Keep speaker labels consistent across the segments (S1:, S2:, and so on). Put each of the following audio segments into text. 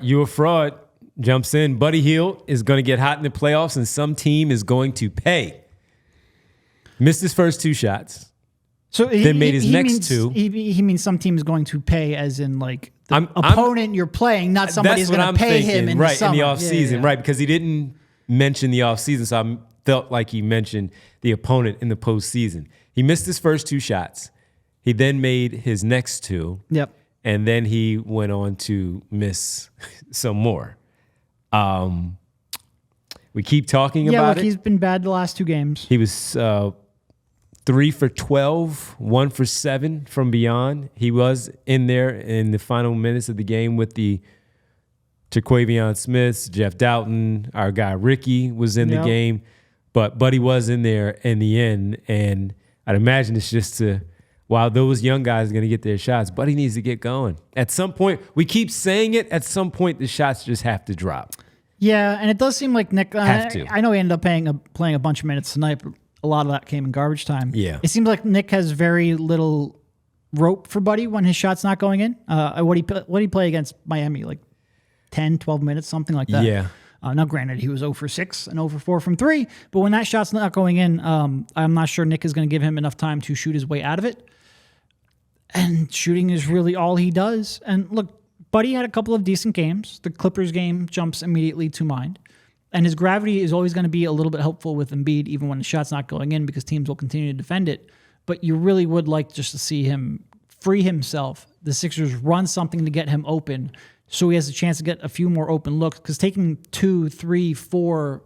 S1: You a fraud jumps in. Buddy Hield is going to get hot in the playoffs, and some team is going to pay. Missed his first 2 shots.
S2: So
S1: then made his next 2.
S2: He means some team is going to pay, as in like the opponent you're playing, not somebody who's going to pay him in the summer.
S1: In the offseason, right? Because he didn't mention the offseason, so I felt like he mentioned the opponent in the postseason. He missed his first 2 shots. He then made his next 2.
S2: Yep.
S1: And then he went on to miss some more. We keep talking about it.
S2: Yeah, he's been bad the last 2 games.
S1: He was 3 for 12, 1 for 7 from beyond. He was in there in the final minutes of the game with the Jaquavion Smiths, Jeff Doughton, our guy Ricky was in the game. But Buddy was in there in the end. And I'd imagine it's just to, while those young guys are going to get their shots, Buddy needs to get going. At some point, we keep saying it, at some point the shots just have to drop.
S2: Yeah, and it does seem like Nick,
S1: I
S2: know he ended up playing a bunch of minutes tonight, but a lot of that came in garbage time.
S1: Yeah.
S2: It seems like Nick has very little rope for Buddy when his shot's not going in. What did he play against Miami? Like 10, 12 minutes, something like that.
S1: Yeah.
S2: Now, granted, he was 0 for 6 and 0 for 4 from 3, but when that shot's not going in, I'm not sure Nick is going to give him enough time to shoot his way out of it. And shooting is really all he does. And look, Buddy had a couple of decent games. The Clippers game jumps immediately to mind. And his gravity is always going to be a little bit helpful with Embiid, even when the shot's not going in, because teams will continue to defend it. But you really would like just to see him free himself. The Sixers run something to get him open so he has a chance to get a few more open looks, because taking 2, 3, 4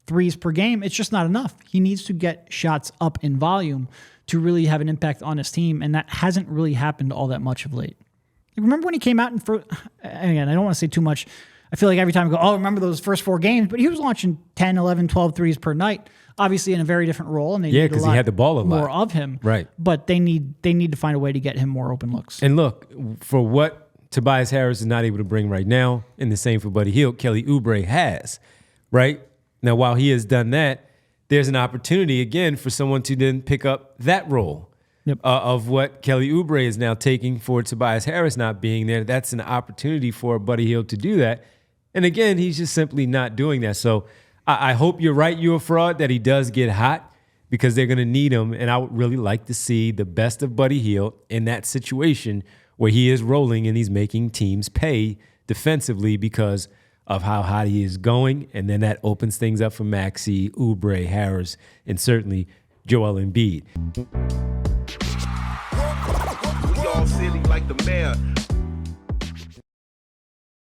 S2: threes per game, it's just not enough. He needs to get shots up in volume to really have an impact on his team, and that hasn't really happened all that much of late. Remember when he came out again, I don't want to say too much. I feel like every time I go, remember those first 4 games, but he was launching 10, 11, 12 threes per night, obviously in a very different role, and they need
S1: because he had the ball a lot
S2: more of him.
S1: Right.
S2: But they need to find a way to get him more open looks.
S1: And look, for what Tobias Harris is not able to bring right now, and the same for Buddy Hield, Kelly Oubre has, right? Now, while he has done that, there's an opportunity, again, for someone to then pick up that role of what Kelly Oubre is now taking for Tobias Harris not being there. That's an opportunity for Buddy Hield to do that. And again, he's just simply not doing that. So I hope you're right, you're a fraud, that he does get hot, because they're going to need him. And I would really like to see the best of Buddy Hield in that situation where he is rolling and he's making teams pay defensively because of how hot he is going. And then that opens things up for Maxey, Oubre, Harris, and certainly Joel Embiid.
S3: We all silly like the mayor.